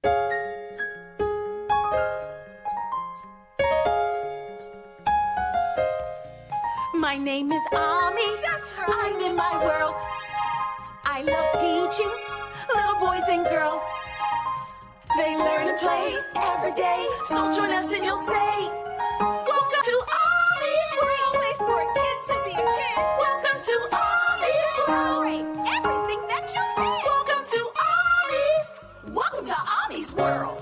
My name is Ommy'z. That's right. I'm in my world. I love teaching little boys and girls. They learn and play every day. So join us and you'll say, welcome to Ommy'z World. Place for a kid to be a kid. Welcome to Ommy'z World. Everything that you need. Welcome to Ommy'z. Welcome to Ommy'z World.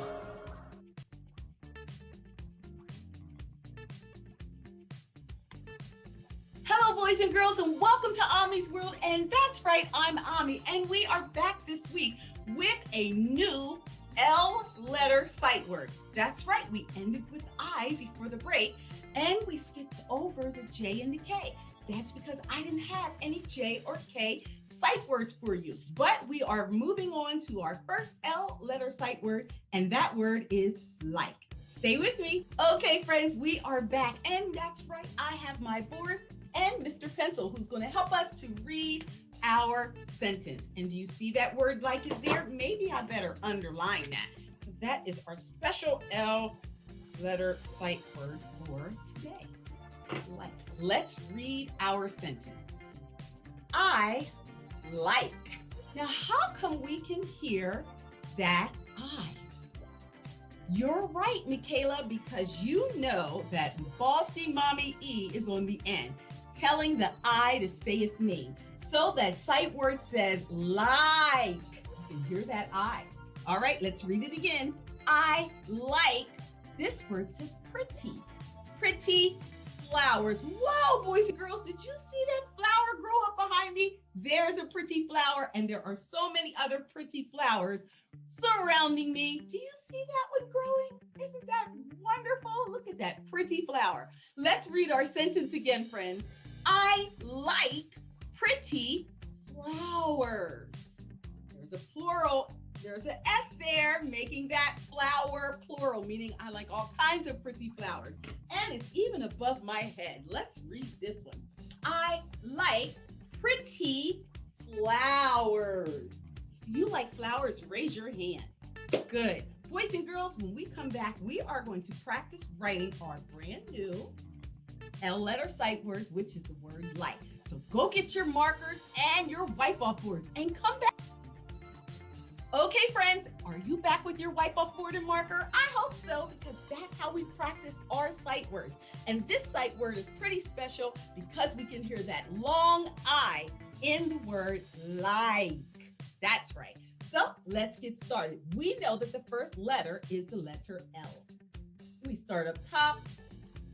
Hello, boys and girls, and welcome to Ommy'z World. And that's right, I'm Ommy, and we are back this week with a new L letter sight word. That's right, we ended with I before the break, and we skipped over the J and the K. That's because I didn't have any J or K sight words for you. But we are moving on to our first L letter sight word, and that word is like. Stay with me. Okay, friends, we are back, and that's right, I have my board and Mr. Pencil, who's going to help us to read our sentence. And do you see that word like is there? Maybe I better underline that, because that is our special L letter sight word for today. Like. Let's read our sentence. I like. Now, how come we can hear that I? You're right, Michaela, because you know that bossy mommy E is on the end, telling the I to say its name. So that sight word says like. You can hear that I. All right, let's read it again. I like. This word says pretty. Pretty flowers. Whoa, boys and girls, did you see that flower grow up behind me? There's a pretty flower, and there are so many other pretty flowers surrounding me. Do you see that one growing? Isn't that wonderful? Look at that pretty flower. Let's read our sentence again, friends. I like pretty flowers. There's a plural. There's an S there, making that flower plural, meaning I like all kinds of pretty flowers. And it's even above my head. Let's read this one. I like pretty flowers. If you like flowers, raise your hand. Good. Boys and girls, when we come back, we are going to practice writing our brand new L letter sight word, which is the word like. So go get your markers and your wipe-off boards and come back. Okay, friends, are you back with your wipe-off board and marker? I hope so, because that's how we practice our sight words. And this sight word is pretty special because we can hear that long I in the word like. That's right. So let's get started. We know that the first letter is the letter L. We start up top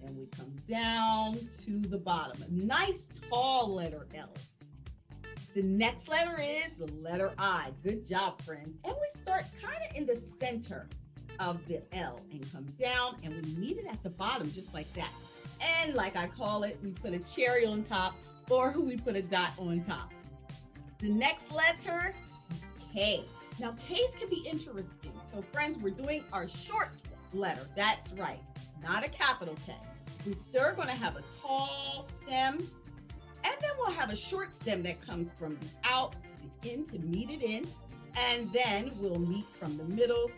and we come down to the bottom. A nice tall letter L. The next letter is the letter I. Good job, friends. And we start kind of in the center of the L and come down, and we meet it at the bottom just like that. And like I call it, we put a cherry on top, or we put a dot on top. The next letter, K. Now, K's can be interesting. So friends, we're doing our short letter. That's right, not a capital K. We're still going to have a tall stem, and then we'll have a short stem that comes from the out to the in to meet it in. And then we'll meet from the middle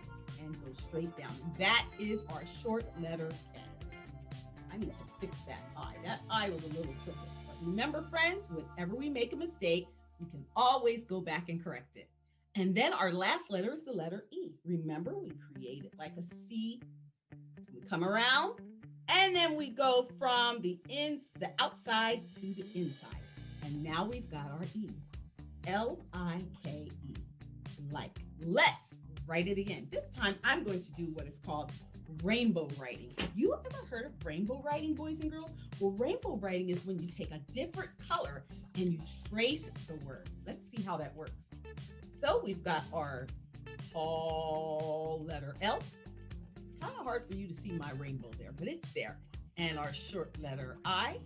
and go straight down. That is our short letter K. I need to fix that I. That I was a little crooked. But remember, friends, whenever we make a mistake, we can always go back and correct it. And then our last letter is the letter E. Remember, we create it like a C. We come around. And then we go from the outside to the inside. And now we've got our E. L-I-K-E. Like. Let's write it again. This time I'm going to do what is called rainbow writing. Have you ever heard of rainbow writing, boys and girls? Well, rainbow writing is when you take a different color and you trace the word. Let's see how that works. So we've got our tall letter L. Kind of hard for you to see my rainbow there, but it's there. And our short letter I,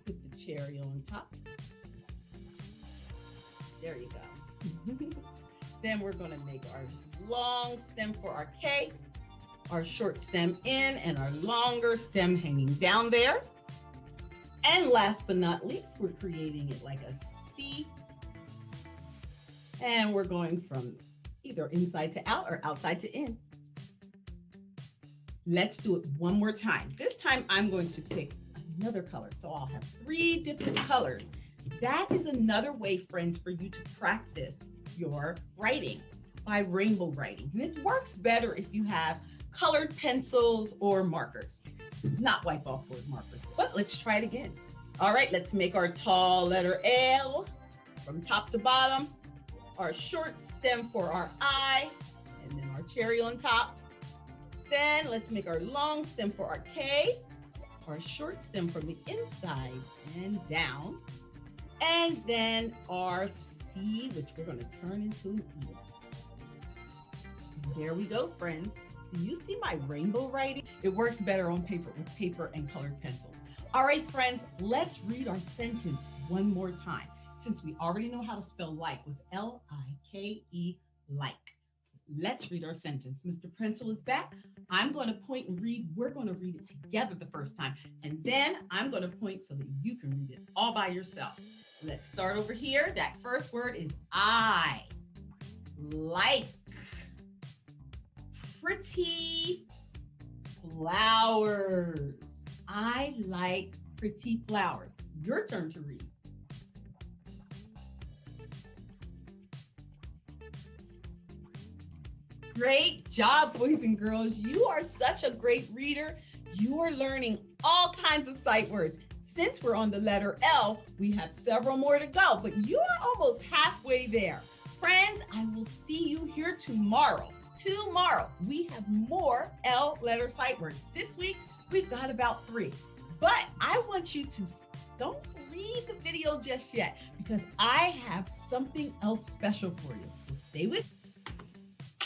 put the cherry on top. There you go. Then we're going to make our long stem for our K, our short stem in, and our longer stem hanging down there. And last but not least, we're creating it like a C. And we're going from either inside to out or outside to in. Let's do it one more time. This time I'm going to pick another color. So I'll have 3 different colors. That is another way, friends, for you to practice your writing by rainbow writing. And it works better if you have colored pencils or markers, not wipe off board markers. But let's try it again. All right, let's make our tall letter L from top to bottom, our short stem for our I, and then our cherry on top. Then let's make our long stem for our K, our short stem from the inside and down, and then our C, which we're going to turn into an E. There we go, friends. Do you see my rainbow writing? It works better on paper with paper and colored pencils. All right, friends, let's read our sentence one more time, since we already know how to spell like with L-I-K-E, like. Let's read our sentence. Mr. Pencil is back. I'm going to point and read. We're going to read it together the first time, and then I'm going to point so that you can read it all by yourself. Let's start over here. That first word is I. Like. Pretty flowers. I like pretty flowers. Your turn to read. Great job, boys and girls. You are such a great reader. You are learning all kinds of sight words. Since we're on the letter L, we have several more to go, but you are almost halfway there. Friends, I will see you here tomorrow. Tomorrow, we have more L letter sight words. This week, we've got about 3. But I want you to don't leave the video just yet, because I have something else special for you. So stay with me.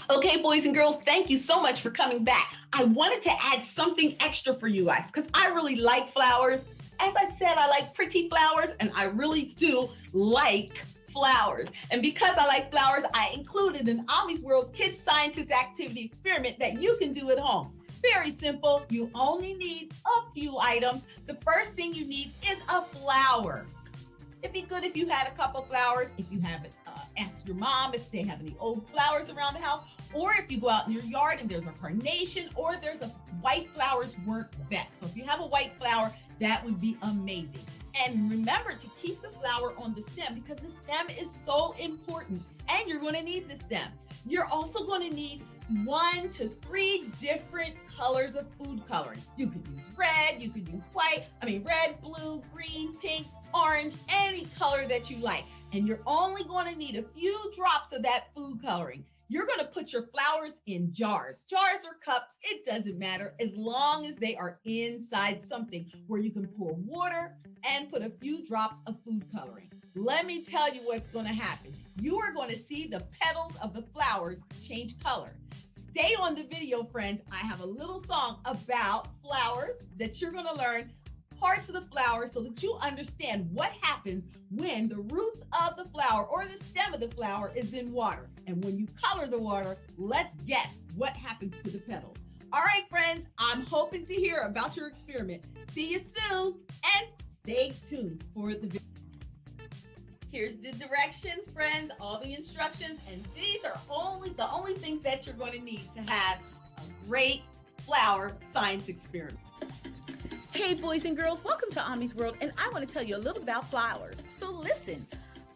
Okay, boys and girls, thank you so much for coming back. I wanted to add something extra for you guys because I really like flowers. As I said, I like pretty flowers, and I really do like flowers. And because I like flowers, I included an Ommy'z World Kids Scientist Activity Experiment that you can do at home. Very simple. You only need a few items. The first thing you need is a flower. It'd be good if you had a couple flowers. If you haven't, ask your mom if they have any old flowers around the house, or if you go out in your yard and there's a carnation or there's a white flowers work best. So if you have a white flower, that would be amazing. And remember to keep the flower on the stem because the stem is so important, and you're going to need the stem. You're also going to need 1 to 3 different colors of food coloring. You could use red, you could use red, blue, green, pink, orange, any color that you like. And you're only going to need a few drops of that food coloring. You're going to put your flowers in jars. Jars or cups, it doesn't matter, as long as they are inside something where you can pour water and put a few drops of food coloring. Let me tell you what's going to happen. You are going to see the petals of the flowers change color. Stay on the video, friends. I have a little song about flowers that you're going to learn parts of the flower so that you understand what happens when the roots of the flower or the stem of the flower is in water. And when you color the water, let's guess what happens to the petals. All right, friends, I'm hoping to hear about your experiment. See you soon, and stay tuned for the video. Here's the directions, friends, all the instructions, and these are the only things that you're going to need to have a great flower science experiment. Hey, boys and girls, welcome to Ommy'z World, and I want to tell you a little about flowers. So listen,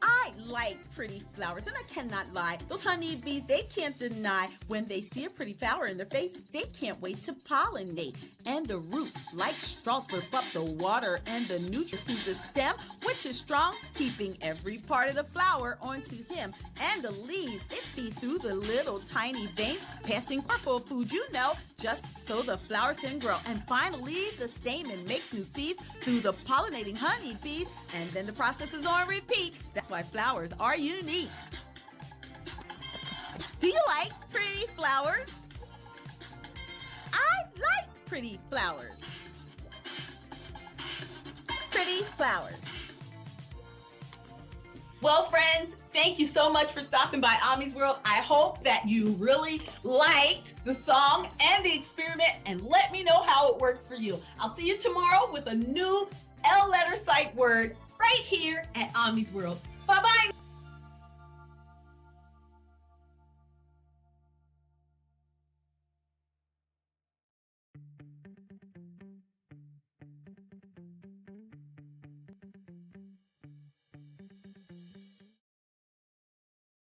I like pretty flowers, and I cannot lie. Those honeybees, they can't deny when they see a pretty flower in their face, they can't wait to pollinate. And the roots, like straws, slurp up the water and the nutrients through the stem, which is strong, keeping every part of the flower onto him. And the leaves, it feeds through the little tiny veins, passing purple food, just so the flowers can grow. And finally, the stamen makes new seeds through the pollinating honeybees, and then the process is on repeat. That's why flowers are unique. Do you like pretty flowers? I like pretty flowers. Pretty flowers. Well, friends, thank you so much for stopping by Ommy'z World. I hope that you really liked the song and the experiment, and let me know how it works for you. I'll see you tomorrow with a new L letter sight word right here at Ommy'z World. Bye-bye.